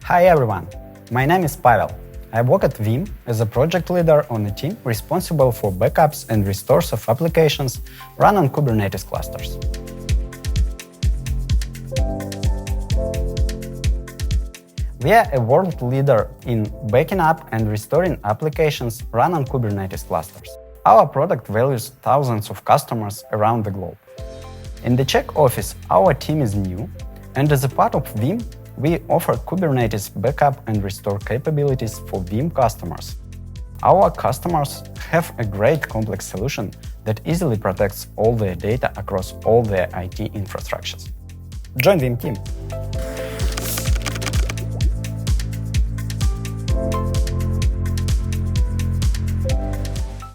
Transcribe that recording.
Hi everyone, my name is Pavel. I work at Veeam as a project leader on a team responsible for backups and restores of applications run on Kubernetes clusters. We are a world leader in backing up and restoring applications run on Kubernetes clusters. Our product values thousands of customers around the globe. In the Czech office, our team is new, and as a part of Veeam, we offer Kubernetes backup and restore capabilities for Veeam customers. Our customers have a great complex solution that easily protects all their data across all their IT infrastructures. Join Veeam team!